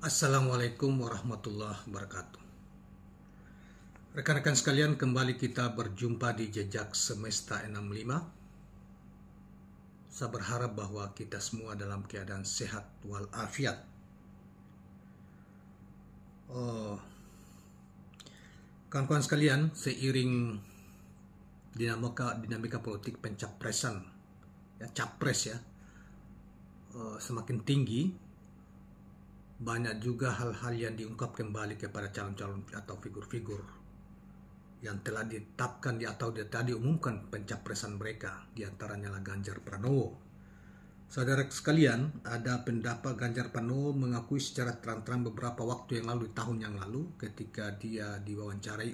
Assalamualaikum warahmatullahi wabarakatuh. Rekan-rekan sekalian, kembali kita berjumpa di Jejak Semesta 65. Saya berharap bahwa kita semua dalam keadaan sehat walafiat. Kawan-kawan sekalian, seiring dinamika politik pencapresan, capres semakin tinggi, banyak juga hal-hal yang diungkap kembali kepada calon-calon atau figur-figur yang telah ditetapkan atau telah diumumkan pencapresan mereka, diantaranya lah Ganjar Pranowo. Saudara sekalian, ada pendapat Ganjar Pranowo mengakui secara terang-terang beberapa waktu yang lalu, di tahun yang lalu, ketika dia diwawancarai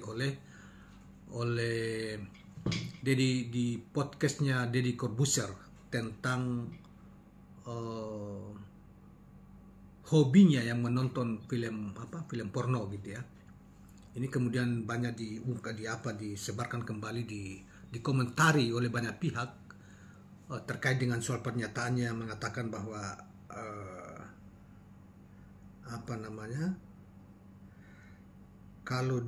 oleh di podcastnya Deddy Corbuzier tentang hobinya yang menonton film porno gitu ya. Ini kemudian banyak disebarkan kembali, dikomentari oleh banyak pihak terkait dengan soal pernyataannya yang mengatakan bahwa kalau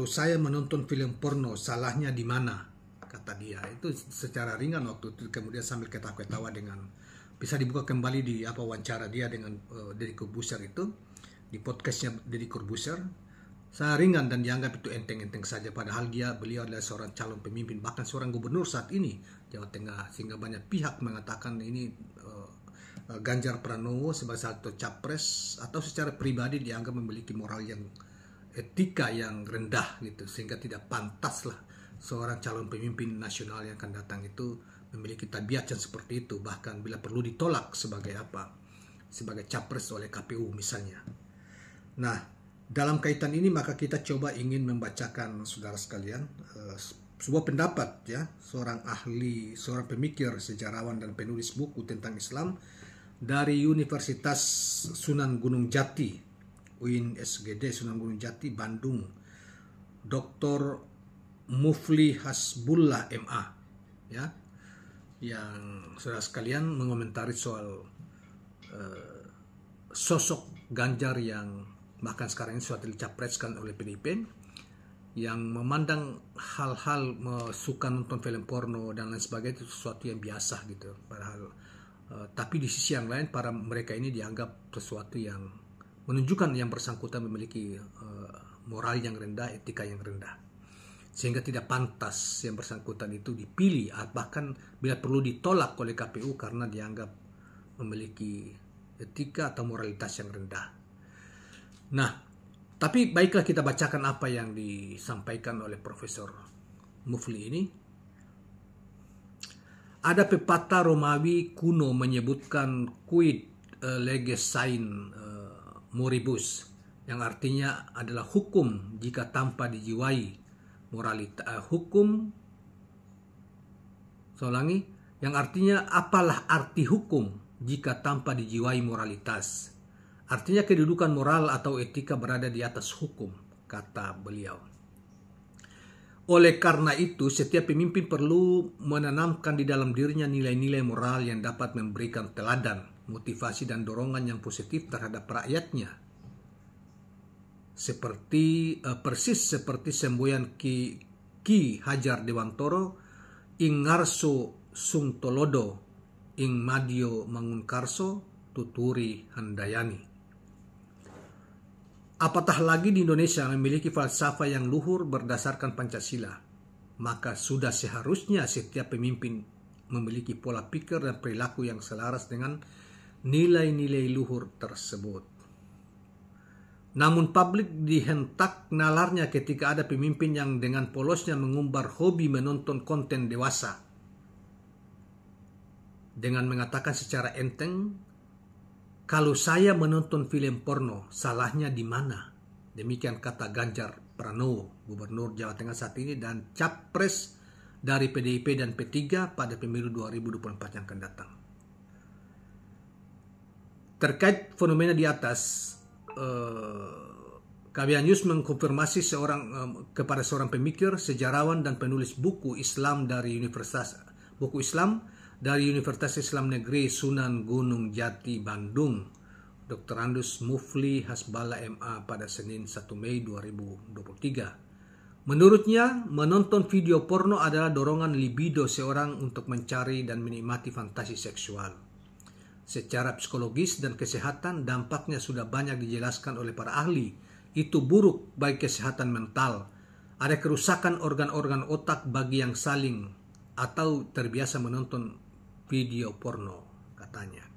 saya menonton film porno, salahnya di mana, kata dia. Itu secara ringan waktu itu, kemudian sambil ketawa-ketawa dengan bisa dibuka kembali di wawancara dia dengan Deddy Corbuzier itu, di podcastnya Deddy Corbuzier. Saya ringan dan dianggap itu enteng-enteng saja, padahal beliau adalah seorang calon pemimpin, bahkan seorang gubernur saat ini Jawa Tengah, sehingga banyak pihak mengatakan ini Ganjar Pranowo sebagai satu capres atau secara pribadi dianggap memiliki moral yang etika yang rendah gitu, sehingga tidak pantaslah seorang calon pemimpin nasional yang akan datang itu memiliki tabiat yang seperti itu, bahkan bila perlu ditolak sebagai capres oleh KPU misalnya. Nah, dalam kaitan ini maka kita coba ingin membacakan saudara sekalian sebuah pendapat seorang ahli, seorang pemikir, sejarawan dan penulis buku tentang Islam dari Universitas Sunan Gunung Jati, UIN SGD Sunan Gunung Jati, Bandung, Dr. Mufli Hasbullah MA yang saudara sekalian mengomentari soal sosok Ganjar yang bahkan sekarang ini sudah dicapreskan oleh PDIP, yang memandang hal-hal suka nonton film porno dan lain sebagainya itu sesuatu yang biasa gitu. Padahal tapi di sisi yang lain mereka ini dianggap sesuatu yang menunjukkan yang bersangkutan memiliki moral yang rendah, etika yang rendah, sehingga tidak pantas yang bersangkutan itu dipilih, bahkan bila perlu ditolak oleh KPU karena dianggap memiliki etika atau moralitas yang rendah. Nah, tapi baiklah kita bacakan apa yang disampaikan oleh Profesor Mufli ini. Ada pepatah Romawi kuno menyebutkan quid leges sain moribus, yang artinya adalah hukum jika tanpa dijiwai moralitas, yang artinya apalah arti hukum jika tanpa dijiwai moralitas. Artinya kedudukan moral atau etika berada di atas hukum, kata beliau. Oleh karena itu, setiap pemimpin perlu menanamkan di dalam dirinya nilai-nilai moral yang dapat memberikan teladan, motivasi dan dorongan yang positif terhadap rakyatnya. Persis seperti semboyan Ki Hajar Dewantoro, ing ngarso sung tolodo, ing madio mangunkarso, tuturi handayani. Apatah lagi di Indonesia memiliki falsafah yang luhur berdasarkan Pancasila, maka sudah seharusnya setiap pemimpin memiliki pola pikir dan perilaku yang selaras dengan nilai-nilai luhur tersebut. Namun publik dihentak nalarnya ketika ada pemimpin yang dengan polosnya mengumbar hobi menonton konten dewasa dengan mengatakan secara enteng, kalau saya menonton film porno, salahnya di mana? Demikian kata Ganjar Pranowo, Gubernur Jawa Tengah saat ini dan capres dari PDIP dan P3 pada pemilu 2024 yang akan datang. Terkait fenomena di atas, KBR News mengkonfirmasi kepada seorang pemikir, sejarawan dan penulis buku Islam dari Universitas Islam Negeri Sunan Gunung Jati, Bandung, Dr. Andus Mufli Hasbala MA pada Senin 1 Mei 2023. Menurutnya, menonton video porno adalah dorongan libido seorang untuk mencari dan menikmati fantasi seksual. Secara psikologis dan kesehatan, dampaknya sudah banyak dijelaskan oleh para ahli. Itu buruk bagi kesehatan mental. Ada kerusakan organ-organ otak bagi yang saling atau terbiasa menonton video porno, katanya.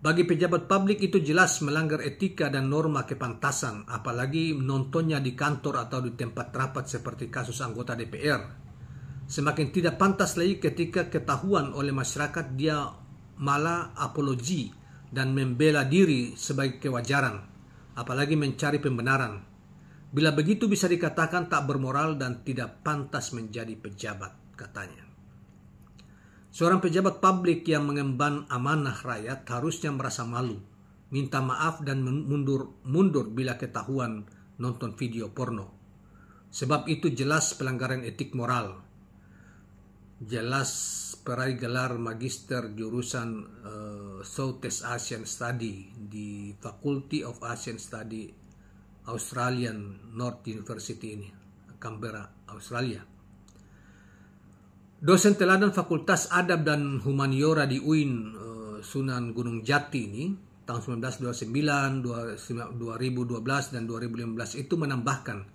Bagi pejabat publik itu jelas melanggar etika dan norma kepantasan, apalagi menontonnya di kantor atau di tempat rapat seperti kasus anggota DPR. Semakin tidak pantas lagi ketika ketahuan oleh masyarakat dia malah apologi dan membela diri sebagai kewajaran, apalagi mencari pembenaran. Bila begitu bisa dikatakan tak bermoral dan tidak pantas menjadi pejabat, katanya. Seorang pejabat publik yang mengemban amanah rakyat harusnya merasa malu, minta maaf dan mundur bila ketahuan nonton video porno. Sebab itu jelas pelanggaran etik moral. Jelas peraih gelar magister jurusan Southeast Asian Study di Faculty of Asian Study Australian North University ini, Canberra, Australia. Dosen teladan Fakultas Adab dan Humaniora di UIN Sunan Gunung Jati ini tahun 1929, 2012 dan 2015 itu menambahkan,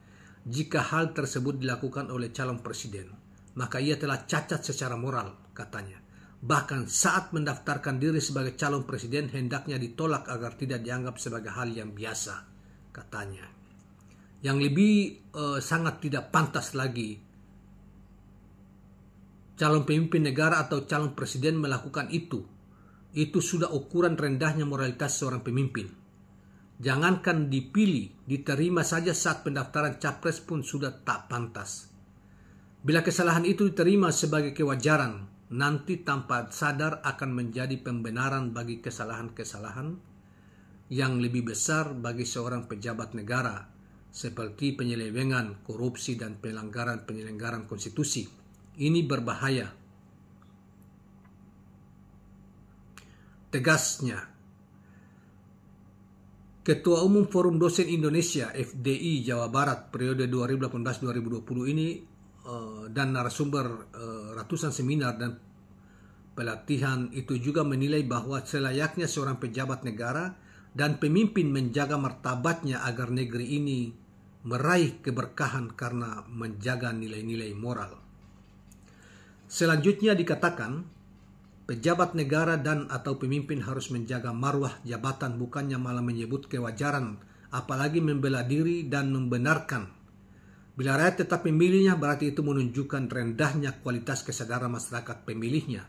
jika hal tersebut dilakukan oleh calon presiden, maka ia telah cacat secara moral, katanya. Bahkan saat mendaftarkan diri sebagai calon presiden hendaknya ditolak agar tidak dianggap sebagai hal yang biasa, katanya. Yang lebih sangat tidak pantas lagi, calon pemimpin negara atau calon presiden melakukan itu. Itu sudah ukuran rendahnya moralitas seorang pemimpin. Jangankan dipilih, diterima saja saat pendaftaran capres pun sudah tak pantas. Bila kesalahan itu diterima sebagai kewajaran, nanti tanpa sadar akan menjadi pembenaran bagi kesalahan-kesalahan yang lebih besar bagi seorang pejabat negara, seperti penyelewengan, korupsi, dan penyelenggaran konstitusi. Ini berbahaya. Tegasnya, Ketua Umum Forum Dosen Indonesia FDI Jawa Barat periode 2018-2020 ini dan narasumber ratusan seminar dan pelatihan itu juga menilai bahwa selayaknya seorang pejabat negara dan pemimpin menjaga martabatnya agar negeri ini meraih keberkahan karena menjaga nilai-nilai moral. Selanjutnya dikatakan, pejabat negara dan atau pemimpin harus menjaga marwah jabatan, bukannya malah menyebut kewajaran, apalagi membela diri dan membenarkan. Bila rakyat tetap memilihnya, berarti itu menunjukkan rendahnya kualitas kesadaran masyarakat pemilihnya.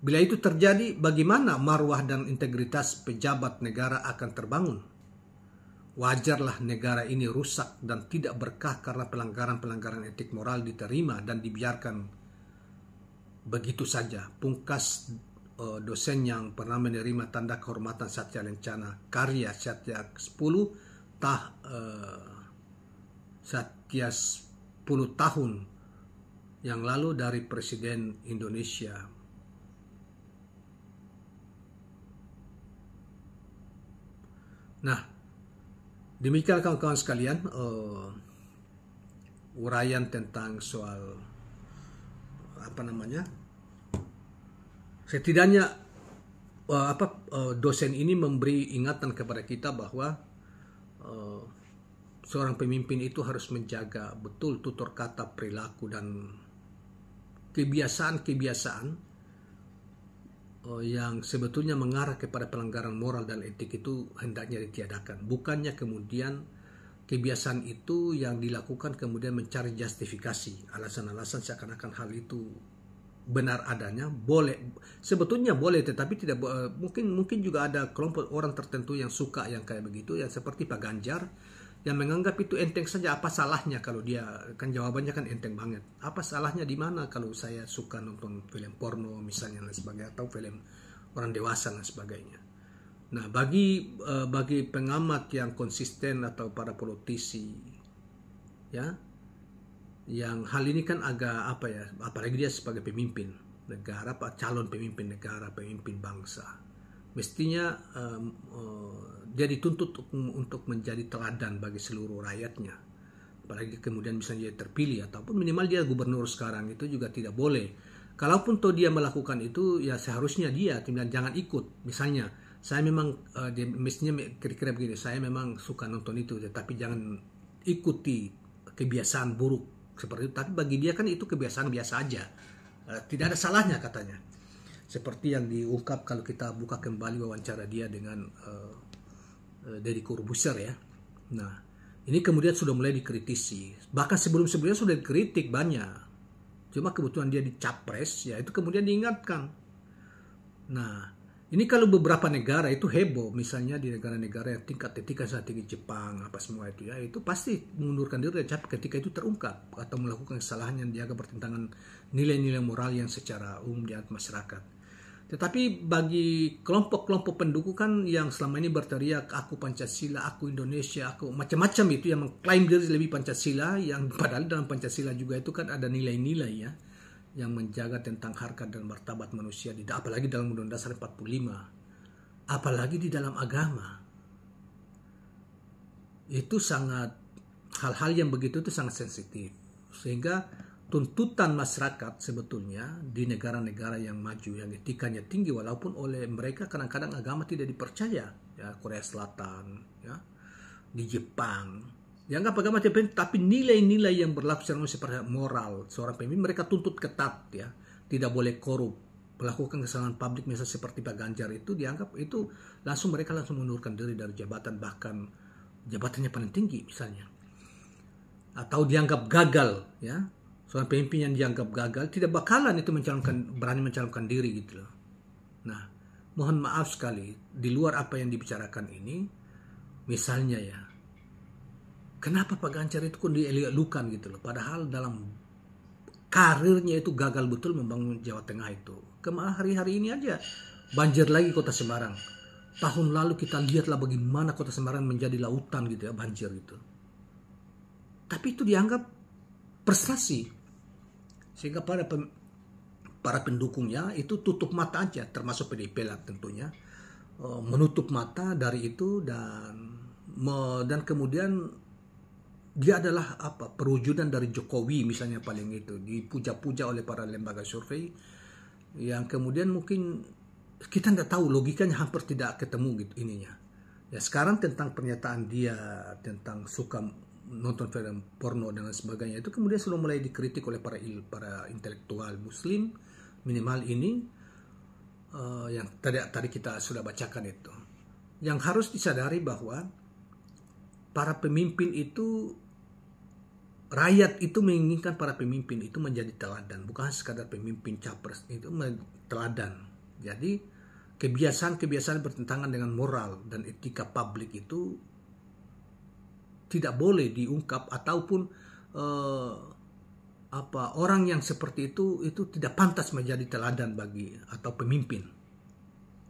Bila itu terjadi, bagaimana marwah dan integritas pejabat negara akan terbangun? Wajarlah negara ini rusak dan tidak berkah karena pelanggaran-pelanggaran etik moral diterima dan dibiarkan begitu saja. Pungkas dosen yang pernah menerima tanda kehormatan Satya Lencana Karya Satya 10 tahun yang lalu dari Presiden Indonesia. Nah, demikian kawan-kawan sekalian uraian tentang soal setidaknya dosen ini memberi ingatan kepada kita bahwa seorang pemimpin itu harus menjaga betul tutur kata, perilaku, dan kebiasaan-kebiasaan yang sebetulnya mengarah kepada pelanggaran moral dan etik itu hendaknya ditiadakan. Bukannya kemudian kebiasaan itu yang dilakukan kemudian mencari justifikasi, alasan-alasan seakan-akan hal itu benar adanya. Sebetulnya boleh, tetapi tidak mungkin juga ada kelompok orang tertentu yang suka yang kayak begitu, yang seperti Pak Ganjar yang menganggap itu enteng saja. Apa salahnya kalau dia, kan jawabannya kan enteng banget. Apa salahnya di mana kalau saya suka nonton film porno misalnya dan sebagainya, atau film orang dewasa dan sebagainya. Nah, bagi pengamat yang konsisten atau para politisi ya, yang hal ini kan agak apalagi dia sebagai pemimpin, negara, calon pemimpin negara, pemimpin bangsa. Mestinya dia dituntut untuk menjadi teladan bagi seluruh rakyatnya. Apalagi kemudian misalnya dia terpilih, ataupun minimal dia gubernur sekarang, itu juga tidak boleh. Kalaupun toh dia melakukan itu, ya seharusnya dia jangan ikut. Misalnya, saya memang mestinya kira-kira begini, saya memang suka nonton itu, tapi jangan ikuti kebiasaan buruk seperti itu. Tapi bagi dia kan itu kebiasaan biasa aja, tidak ada salahnya katanya. Seperti yang diungkap kalau kita buka kembali wawancara dia dengan Deddy Corbuzier ya. Nah, ini kemudian sudah mulai dikritisi. Bahkan sebelum-sebelumnya sudah dikritik banyak. Cuma kebetulan dia dicapres, ya itu kemudian diingatkan. Nah, ini kalau beberapa negara itu heboh, misalnya di negara-negara yang tingkat etika sangat tinggi, Jepang, apa semua itu ya, itu pasti mengundurkan diri ketika itu terungkap atau melakukan kesalahan yang dianggap bertentangan nilai-nilai moral yang secara umum di masyarakat. Tetapi bagi kelompok-kelompok pendukung kan yang selama ini berteriak aku Pancasila, aku Indonesia, aku macam-macam itu yang mengklaim diri lebih Pancasila, yang padahal dalam Pancasila juga itu kan ada nilai-nilai ya yang menjaga tentang harkat dan martabat manusia, apalagi dalam Undang-Undang Dasar 45, apalagi di dalam agama. Itu sangat, hal-hal yang begitu itu sangat sensitif, sehingga tuntutan masyarakat sebetulnya di negara-negara yang maju, yang etikanya tinggi, walaupun oleh mereka kadang-kadang agama tidak dipercaya, ya Korea Selatan, ya di Jepang, dianggap agama tidak penting, tapi nilai-nilai yang berlaku secara moral seorang pemimpin mereka tuntut ketat, ya tidak boleh korup, melakukan kesalahan publik misalnya seperti Pak Ganjar itu dianggap itu mereka langsung mengundurkan diri dari jabatan, bahkan jabatannya paling tinggi misalnya, atau dianggap gagal, ya seorang pemimpin yang dianggap gagal tidak bakalan itu berani mencalonkan diri gitu loh. Nah, mohon maaf sekali, di luar apa yang dibicarakan ini, misalnya ya, kenapa Pak Ganjar itu kok dielulukan gitu loh, padahal dalam karirnya itu gagal betul membangun Jawa Tengah itu. Hari-hari ini aja banjir lagi kota Semarang. Tahun lalu kita lihatlah bagaimana kota Semarang menjadi lautan gitu ya, banjir gitu. Tapi itu dianggap prestasi. Sehingga para pendukungnya itu tutup mata aja, termasuk PDIP lah tentunya, menutup mata dari itu, dan kemudian dia adalah perwujudan dari Jokowi misalnya, paling itu dipuja-puja oleh para lembaga survei, yang kemudian mungkin kita tidak tahu, logikanya hampir tidak ketemu gitu ininya. Ya sekarang tentang pernyataan dia tentang suka nonton film porno dan sebagainya, itu kemudian sudah mulai dikritik oleh para intelektual Muslim, minimal ini yang tadi kita sudah bacakan itu. Yang harus disadari bahwa para pemimpin itu, rakyat itu menginginkan para pemimpin itu menjadi teladan, bukan sekadar pemimpin capres, itu teladan. Jadi kebiasaan-kebiasaan bertentangan dengan moral dan etika publik itu tidak boleh diungkap, ataupun orang yang seperti itu tidak pantas menjadi teladan bagi atau pemimpin.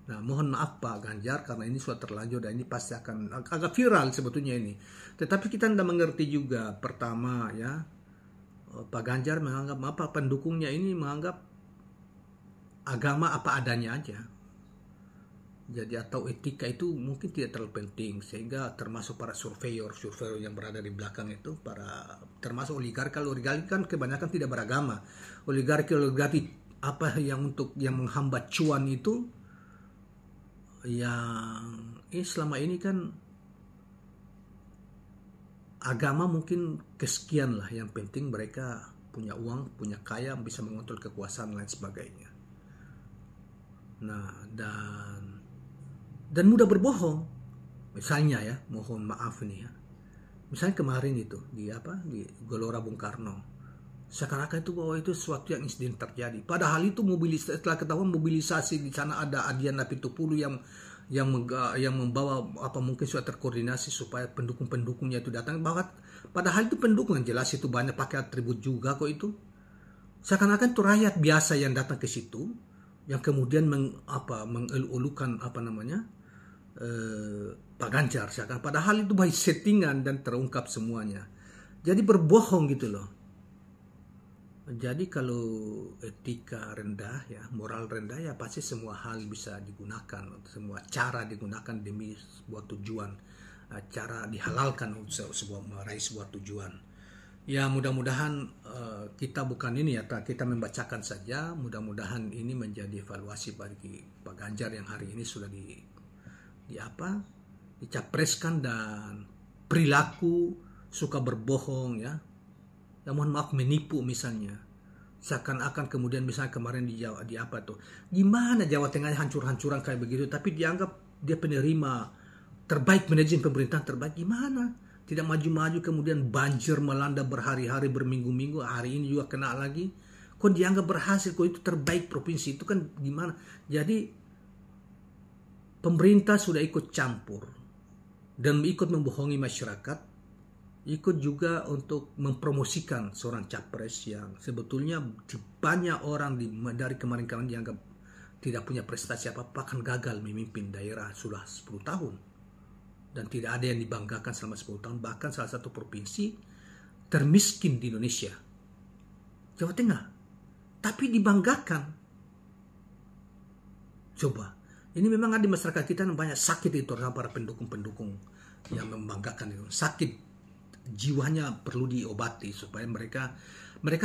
Nah, mohon maaf Pak Ganjar, karena ini sudah terlanjur dan ini pasti akan agak viral sebetulnya ini. Tetapi kita tidak mengerti juga, pertama ya, Pak Ganjar menganggap pendukungnya ini menganggap agama apa adanya aja. Jadi atau etika itu mungkin tidak terlalu penting, sehingga termasuk para surveyor yang berada di belakang itu, termasuk oligarki kan kebanyakan tidak beragama. Oligarki apa yang menghambat cuan itu, yang selama ini kan agama mungkin kesekian lah, yang penting mereka punya uang, punya kaya, bisa mengontrol kekuasaan dan lain sebagainya. Nah, dan mudah berbohong. Misalnya ya, mohon maaf nih ya, misalnya kemarin itu di Gelora Bung Karno, seakan-akan itu bahwa itu sesuatu yang insiden terjadi, padahal itu setelah ketahuan mobilisasi di sana ada Adian Apitupulu yang membawa mungkin sudah terkoordinasi supaya pendukung-pendukungnya itu datang, bahwa padahal itu pendukung yang jelas itu banyak pakai atribut juga kok itu. Seakan-akan itu rakyat biasa yang datang ke situ, yang kemudian mengelulukan Pak Ganjar, padahal itu baik settingan dan terungkap semuanya. Jadi berbohong gitu loh. Jadi kalau etika rendah ya, moral rendah ya pasti semua hal bisa digunakan, semua cara digunakan demi sebuah tujuan, cara dihalalkan untuk meraih sebuah tujuan. Ya mudah-mudahan kita bukan ini ya, kita membacakan saja. Mudah-mudahan ini menjadi evaluasi bagi Pak Ganjar yang hari ini sudah dicapreskan dan perilaku suka berbohong ya. Ya mohon maaf menipu misalnya. Seakan-akan kemudian misalnya kemarin di Jawa di apa tuh. Gimana Jawa Tengah hancur-hancuran kayak begitu tapi dianggap dia penerima terbaik, manajemen pemerintahan terbaik. Gimana? Tidak maju-maju kemudian banjir melanda berhari-hari berminggu-minggu, hari ini juga kena lagi. Kok dianggap berhasil, kok itu terbaik provinsi, itu kan gimana? Jadi pemerintah sudah ikut campur dan ikut membohongi masyarakat, ikut juga untuk mempromosikan seorang capres yang sebetulnya banyak orang dari kemarin-kemarin dianggap tidak punya prestasi apa-apa, bahkan gagal memimpin daerah sudah 10 tahun. Dan tidak ada yang dibanggakan selama 10 tahun. Bahkan salah satu provinsi termiskin di Indonesia, Jawa Tengah, tapi dibanggakan. Coba, ini memang ada di masyarakat kita yang banyak sakit itu, orang para pendukung-pendukung yang membanggakan itu. Sakit jiwanya perlu diobati supaya mereka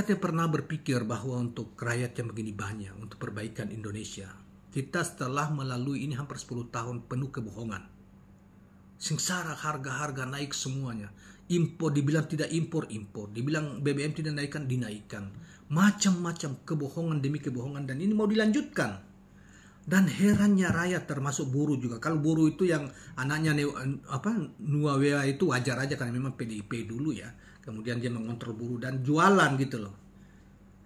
tidak pernah berpikir bahwa untuk rakyat yang begini banyak, untuk perbaikan Indonesia. Kita setelah melalui ini hampir 10 tahun penuh kebohongan. Sengsara, harga-harga naik semuanya. Impor, dibilang tidak impor, dibilang BBM tidak naikkan, dinaikkan. Macam-macam kebohongan demi kebohongan, dan ini mau dilanjutkan. Dan herannya rakyat termasuk buruh juga. Kalau buruh itu yang anaknya Nuawea itu wajar aja karena memang PDIP dulu ya. Kemudian dia mengontrol buruh dan jualan gitu loh.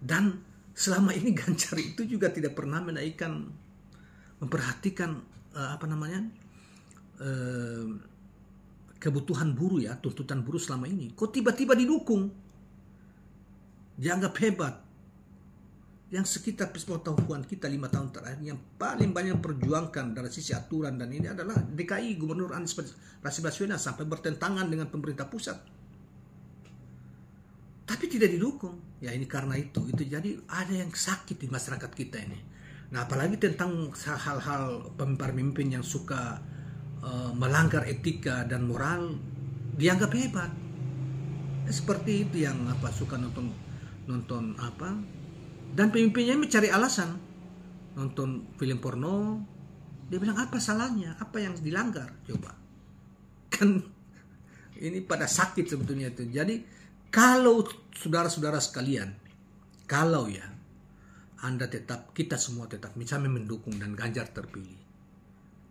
Dan selama ini Ganjar itu juga tidak pernah memperhatikan kebutuhan buruh ya, tuntutan buruh selama ini. Kok tiba-tiba didukung? Dianggap hebat. Yang sekitar pengetahuan kita 5 tahun terakhir yang paling banyak perjuangkan dari sisi aturan dan ini adalah DKI, Gubernur Anies Rashid Baswedan, sampai bertentangan dengan pemerintah pusat. Tapi tidak didukung. Ya ini karena itu jadi ada yang sakit di masyarakat kita ini. Nah apalagi tentang hal-hal pemimpin yang suka melanggar etika dan moral dianggap hebat. Seperti itu yang suka nonton dan pemimpinnya mencari alasan nonton film porno. Dia bilang apa salahnya, apa yang dilanggar, coba kan ini pada sakit sebetulnya itu. Jadi kalau saudara-saudara sekalian, kalau ya kita semua tetap misalnya mendukung dan Ganjar terpilih,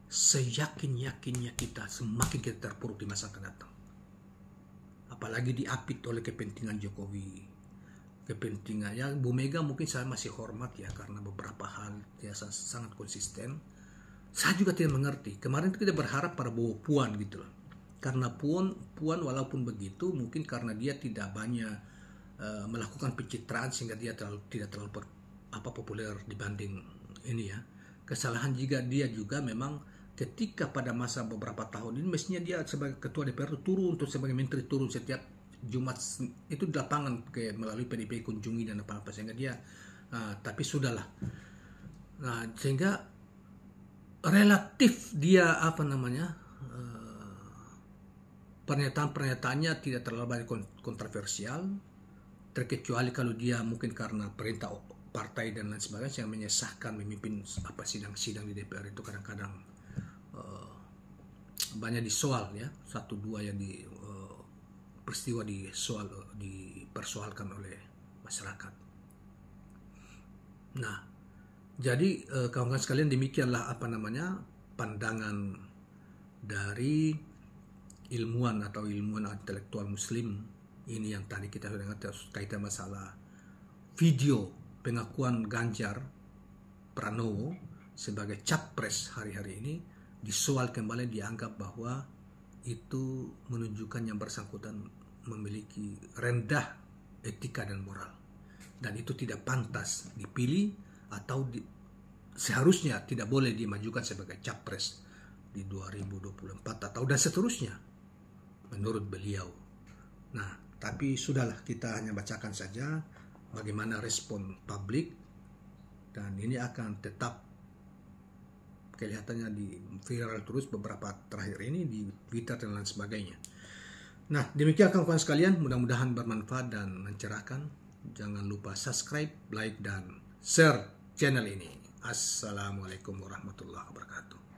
seyakin-yakinnya kita semakin kita terpuruk di masa akan datang. Apalagi diapit oleh kepentingan Jokowi, kepentingan ya Bu Mega mungkin saya masih hormat ya karena beberapa hal dia sangat konsisten. Saya juga tidak mengerti. Kemarin kita berharap pada Puan gitu loh. Karena Puan walaupun begitu mungkin karena dia tidak banyak melakukan pencitraan sehingga dia tidak terlalu populer dibanding ini ya. Kesalahan dia juga memang ketika pada masa beberapa tahun ini mestinya dia sebagai ketua DPR turun, untuk sebagai menteri turun setiap Jumat itu di lapangan melalui PDIP kunjungi dan apa-apa sehingga dia tapi sudahlah. Nah, sehingga relatif dia pernyataan-pernyataannya tidak terlalu banyak kontroversial, terkecuali kalau dia mungkin karena perintah partai dan lain sebagainya yang menyesahkan memimpin sidang-sidang di DPR itu kadang-kadang banyak disoal ya, 1-2 yang peristiwa dipersoalkan oleh masyarakat. Nah, jadi kawan-kawan sekalian demikianlah pandangan dari ilmuwan intelektual muslim ini yang tadi kita sudah dengar kaitan masalah video pengakuan Ganjar Pranowo sebagai capres hari-hari ini disoal kembali, dianggap bahwa itu menunjukkan yang bersangkutan memiliki rendah etika dan moral dan itu tidak pantas dipilih atau seharusnya tidak boleh dimajukan sebagai capres di 2024 atau dan seterusnya menurut beliau. Nah, tapi sudahlah, kita hanya bacakan saja bagaimana respon publik, dan ini akan tetap kelihatannya di viral terus beberapa terakhir ini di Twitter dan lain sebagainya. Nah, demikian kawan-kawan sekalian, mudah-mudahan bermanfaat dan mencerahkan. Jangan lupa subscribe, like, dan share channel ini. Assalamualaikum warahmatullahi wabarakatuh.